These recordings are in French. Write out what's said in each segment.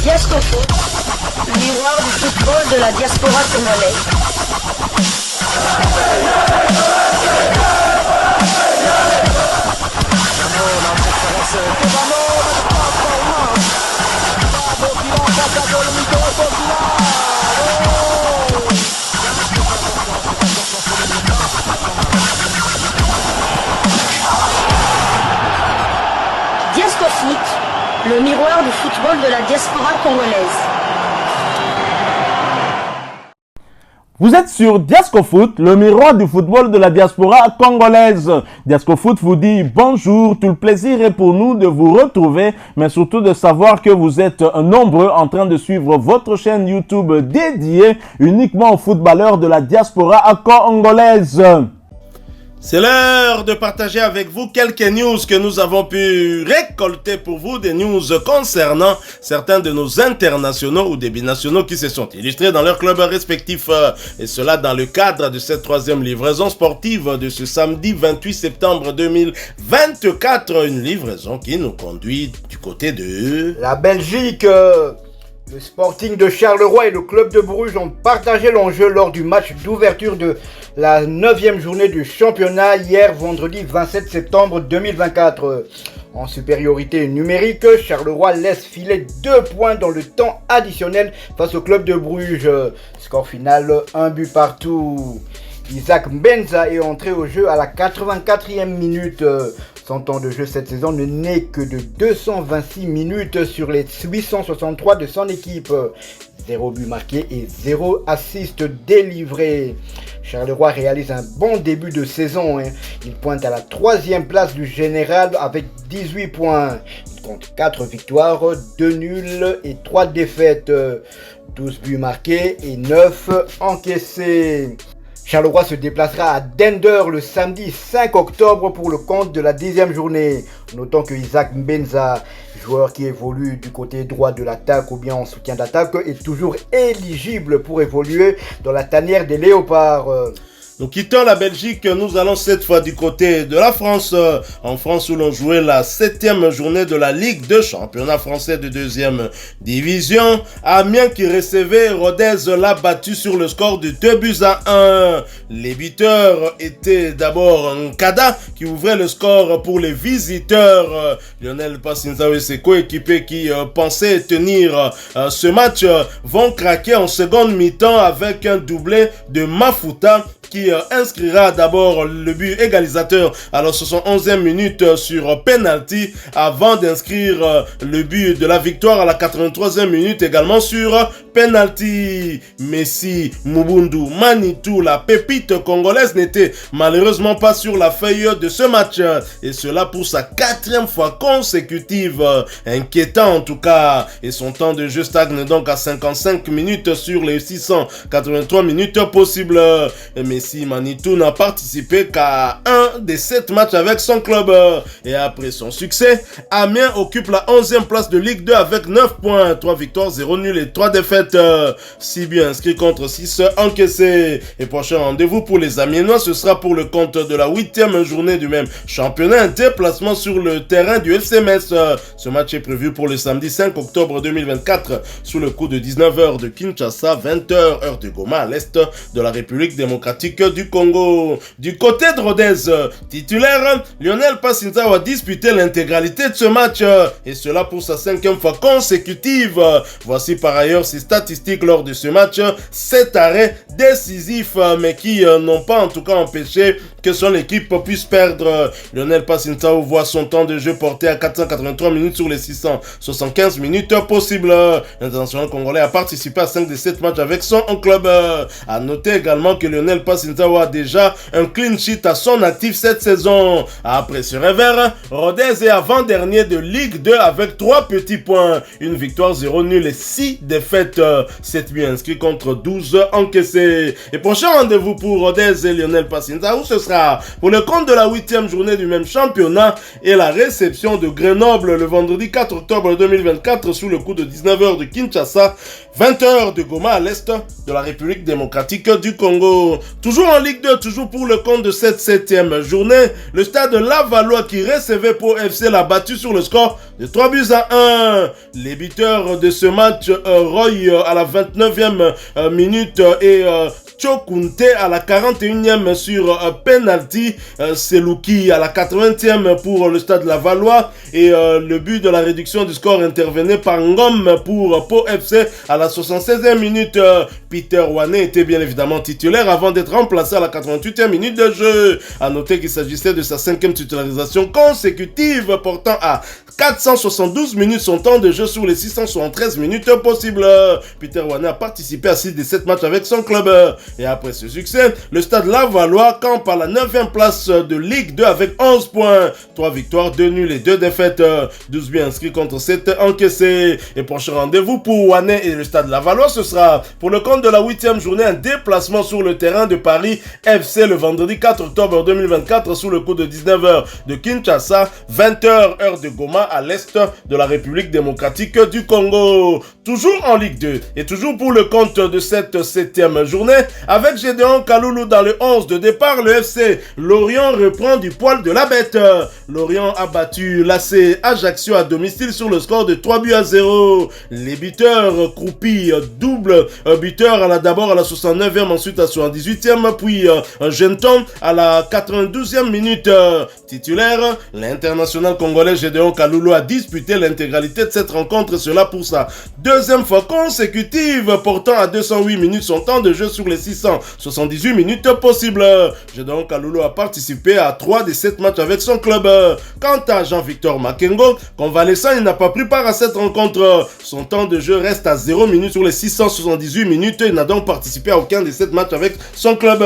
Diasco Foot, le miroir du football de la diaspora congolaise. Diasco Foot, le miroir du football de la diaspora congolaise. Vous êtes sur Diasco Foot, le miroir du football de la diaspora congolaise. Diasco Foot vous dit bonjour, tout le plaisir est pour nous de vous retrouver, mais surtout de savoir que vous êtes nombreux en train de suivre votre chaîne YouTube dédiée uniquement aux footballeurs de la diaspora congolaise. C'est l'heure de partager avec vous quelques news que nous avons pu récolter pour vous, des news concernant certains de nos internationaux ou des binationaux qui se sont illustrés dans leurs clubs respectifs. Et cela dans le cadre de cette troisième livraison sportive de ce samedi 28 septembre 2024. Une livraison qui nous conduit du côté de la Belgique. Le Sporting de Charleroi et le club de Bruges ont partagé l'enjeu lors du match d'ouverture de la 9e journée du championnat hier vendredi 27 septembre 2024. En supériorité numérique, Charleroi laisse filer 2 points dans le temps additionnel face au club de Bruges. Score final, 1 but partout. Isaac Mbenza est entré au jeu à la 84e minute. Son temps de jeu cette saison ne n'est que de 226 minutes sur les 863 de son équipe. 0 but marqué et 0 assist délivré. Charleroi réalise un bon début de saison. Il pointe à la 3e place du général avec 18 points. Il compte 4 victoires, 2 nuls et 3 défaites. 12 buts marqués et 9 encaissés. Charleroi se déplacera à Dender le samedi 5 octobre pour le compte de la 10e journée. Notons que Isaac Mbenza, joueur qui évolue du côté droit de l'attaque ou bien en soutien d'attaque, est toujours éligible pour évoluer dans la tanière des Léopards. Nous quittons la Belgique, nous allons cette fois du côté de la France. En France où l'on jouait la 7e journée de la Ligue 2, championnat français de 2e division. Amiens qui recevait Rodez l'a battu sur le score de 2-1. Les buteurs étaient d'abord Nkada qui ouvrait le score pour les visiteurs. Lionel Passinzao et ses coéquipiers qui pensaient tenir ce match vont craquer en seconde mi-temps avec un doublé de Mafuta qui inscrira d'abord le but égalisateur à la 71e minute sur penalty avant d'inscrire le but de la victoire à la 83e minute également sur penalty. Messi, Mubundu, Manitou, la pépite congolaise n'était malheureusement pas sur la feuille de ce match et cela pour sa 4e fois consécutive. Inquiétant en tout cas, et son temps de jeu stagne donc à 55 minutes sur les 683 minutes possibles. Messi Manitou n'a participé qu'à un des 7 matchs avec son club. Et après son succès, Amiens occupe la 11e place de Ligue 2 avec 9 points, 3 victoires, 0 nuls et 3 défaites. 6 buts inscrits contre 6 encaissés. Et prochain rendez-vous pour les Amiénois, ce sera pour le compte de la 8e journée du même championnat. Un déplacement sur le terrain du FC Metz. Ce match est prévu pour le samedi 5 octobre 2024 sous le coup de 19h de Kinshasa, 20h heure de Goma à l'est de la République démocratique du Congo. Du côté de Rodez, titulaire, Lionel Passinzao a disputé l'intégralité de ce match et cela pour sa 5e fois consécutive. Voici par ailleurs ses statistiques lors de ce match. 7 arrêts décisifs mais qui n'ont pas en tout cas empêché que son équipe puisse perdre. Lionel Passinzao voit son temps de jeu porté à 483 minutes sur les 675 minutes possibles. L'international congolais a participé à 5 des 7 matchs avec son club. A noter également que Lionel Passinzao a déjà un clean sheet à son actif cette saison. Après ce revers, Rodez est avant-dernier de Ligue 2 avec 3 petits points, une victoire, 0 nul et 6 défaites, 7 buts inscrits contre 12 encaissés. Et prochain rendez-vous pour Rodez et Lionel Passinzao, ce sera pour le compte de la 8e journée du même championnat et la réception de Grenoble le vendredi 4 octobre 2024 sous le coup de 19h de Kinshasa, 20h de Goma à l'est de la République démocratique du Congo. Tout Toujours en Ligue 2, toujours pour le compte de cette 7e journée, le stade Lavallois qui recevait Pau FC l'a battu sur le score de 3-1. Les buteurs de ce match, Roy à la 29e minute et Chokunte à la 41e sur penalty, Selouki à la 80e pour le stade Lavallois et le but de la réduction du score intervenait par Ngom pour Pau FC à la 76e minute. Peter Wane était bien évidemment titulaire avant d'être remplacé à la 88e minute de jeu. À noter qu'il s'agissait de sa 5e titularisation consécutive portant à 472 minutes son temps de jeu sur les 673 minutes possibles. Peter Wane a participé à 6 des 7 matchs avec son club. Et après ce succès, le stade Lavallois campe à la 9e place de Ligue 2 avec 11 points. 3 victoires, 2 nuls et 2 défaites. 12 buts inscrits contre 7 encaissés. Et prochain rendez-vous pour Wane et le stade Lavallois, ce sera pour le compte de la 8e journée un déplacement sur le terrain de Paris FC le vendredi 4 octobre 2024 sous le coup de 19h de Kinshasa, 20h heure de Goma à l'est de la République démocratique du Congo. Toujours en Ligue 2 et toujours pour le compte de cette 7e journée, avec Gédéon Kaloulou dans le 11 de départ, le FC Lorient reprend du poil de la bête. Lorient a battu l'AC Ajaccio à domicile sur le score de 3-0. Les buteurs Kroupi, double buteur d'abord à la 69e, ensuite à la 78e, puis Genton à la 92e minute. Titulaire, l'international congolais Gédéon Kaloulou a disputé l'intégralité de cette rencontre, cela pour sa 2e fois consécutive, portant à 208 minutes son temps de jeu sur les 678 minutes possibles. Gédéon Kaloulou a participé à 3 des 7 matchs avec son club. Quant à Jean-Victor Makengo, convalescent, il n'a pas pris part à cette rencontre. Son temps de jeu reste à 0 minutes sur les 678 minutes. Il n'a donc participé à aucun des 7 matchs avec son club.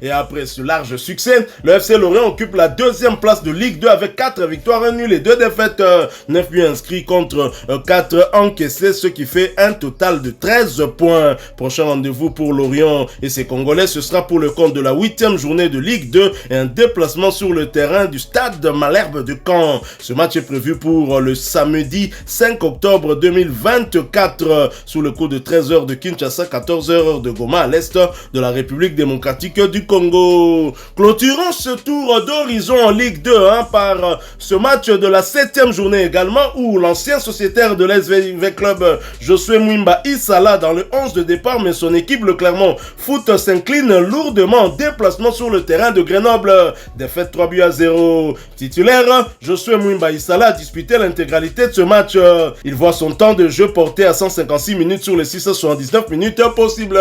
Et après ce large succès, le FC Lorient occupe la 2e place de Ligue 2 avec 4 victoires, 1 nul et 2 défaites. 9 buts inscrits contre 4 encaissés, ce qui fait un total de 13 points. Prochain rendez-vous pour Lorient et ses Congolais, ce sera pour le compte de la 8e journée de Ligue 2 et un déplacement sur le terrain du stade Malherbe de Caen. Ce match est prévu pour le samedi 5 octobre 2024 sous le coup de 13h de Kinshasa, 14h de Goma à l'est de la République démocratique du Congo. Clôturons ce tour d'horizon en Ligue 2 par ce match de la 7e journée également où l'ancien sociétaire de l'SVV Club Josué Mwimba Isala dans le 11 de départ mais son équipe le Clermont Foot s'incline lourdement en déplacement sur le terrain de Grenoble. Défaite 3-0. Titulaire, Josué Mwimba Isala a disputé l'intégralité de ce match. Il voit son temps de jeu porté à 156 minutes sur les 679 minutes possibles.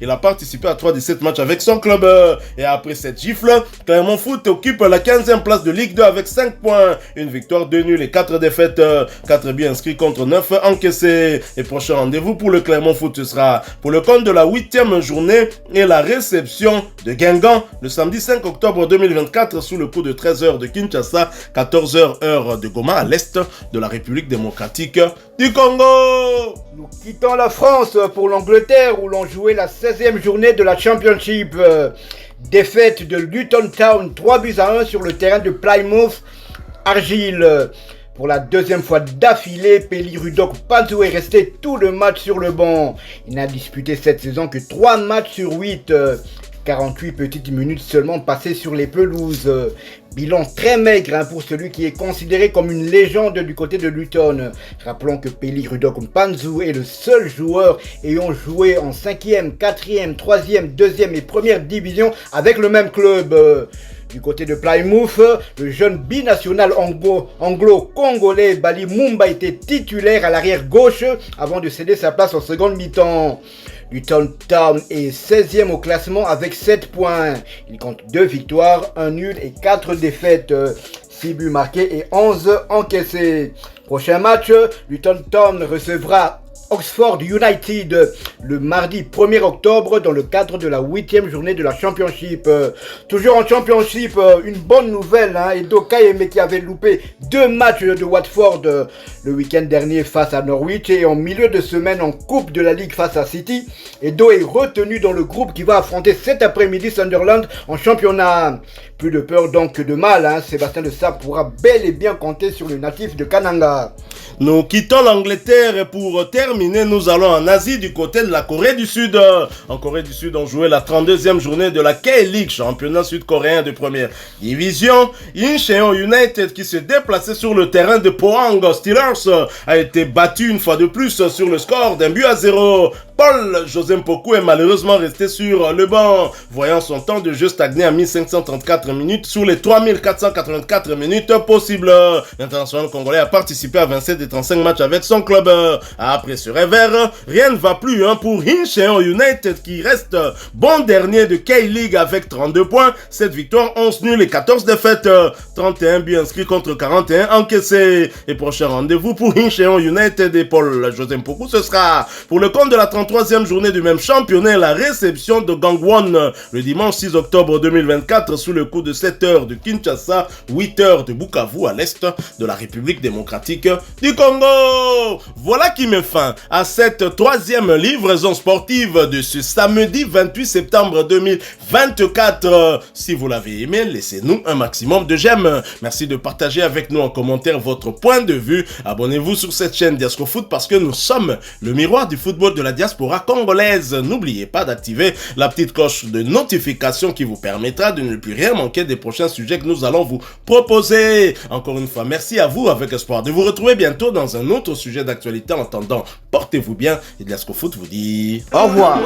Il a participé à 3 des 7 matchs avec son club. Et après cette gifle, Clermont Foot occupe la 15e place de Ligue 2 avec 5 points. Une victoire, 2 nuls et 4 défaites. 4 buts inscrits contre 9 encaissés. Et prochain rendez-vous pour le Clermont Foot, ce sera pour le compte de la 8e journée et la réception de Guingamp le samedi 5 octobre 2024 sous le coup de 13h de Kinshasa, 14h heure de Goma à l'est de la République démocratique du Congo. Nous quittons la France pour l'Angleterre où l'on jouait la 16e journée de la Championship. Défaite de Luton Town 3-1 sur le terrain de Plymouth Argyle. Pour la 2e fois d'affilée, Pelly Rudok Panzo est resté tout le match sur le banc. Il n'a disputé cette saison que 3 matchs sur 8. 48 petites minutes seulement passées sur les pelouses. Bilan très maigre pour celui qui est considéré comme une légende du côté de Luton. Rappelons que Pelly Rudok Panzo est le seul joueur ayant joué en 5e, 4e, 3e, 2e et 1re division avec le même club. Du côté de Plymouth, le jeune binational anglo-congolais Bali Mumba était titulaire à l'arrière gauche avant de céder sa place en seconde mi-temps. Luton Town est 16e au classement avec 7 points. Il compte 2 victoires, 1 nul et 4 défaites. 6 buts marqués et 11 encaissés. Prochain match, Luton Town recevra Oxford United le mardi 1er octobre dans le cadre de la 8e journée de la Championship. Toujours en Championship, une bonne nouvelle, Edo Kayeme qui avait loupé 2 matchs de Watford le week-end dernier face à Norwich et en milieu de semaine en Coupe de la Ligue face à City. Edo est retenu dans le groupe qui va affronter cet après-midi Sunderland en championnat. Plus de peur donc que de mal, Sébastien de Sá pourra bel et bien compter sur le natif de Kananga. Nous quittons l'Angleterre pour terminer terminer, nous allons en Asie du côté de la Corée du Sud. En Corée du Sud, on jouait la 32e journée de la K-League, championnat sud-coréen de première division. Incheon United, qui se déplaçait sur le terrain de Pohang Steelers, a été battu une fois de plus sur le score d'1-0. Paul José Mpoku est malheureusement resté sur le banc, voyant son temps de jeu stagner à 1534 minutes sur les 3484 minutes possibles. L'international congolais a participé à 27 des 35 matchs avec son club. Après ce revers, rien ne va plus pour Incheon United qui reste bon dernier de K-League avec 32 points, 7 victoires, 11 nuls et 14 défaites. 31 buts inscrits contre 41 encaissés. Et prochain rendez-vous pour Incheon United et Paul José Mpoku, ce sera pour le compte de la 33e journée du même championnat, la réception de Gangwon le dimanche 6 octobre 2024 sous le coup de 7h de Kinshasa, 8h de Bukavu à l'est de la République démocratique du Congo. Voilà qui met fin à cette troisième livraison sportive de ce samedi 28 septembre 2024. Si vous l'avez aimé, laissez-nous un maximum de j'aime. Merci de partager avec nous en commentaire votre point de vue. Abonnez-vous sur cette chaîne Diasco Foot parce que nous sommes le miroir du football de la diaspora congolaise. N'oubliez pas d'activer la petite cloche de notification qui vous permettra de ne plus rien manquer des prochains sujets que nous allons vous proposer. Encore une fois, merci à vous avec espoir de vous retrouver bientôt dans un autre sujet d'actualité. En attendant, portez-vous bien et Diasco Foot vous dit au revoir.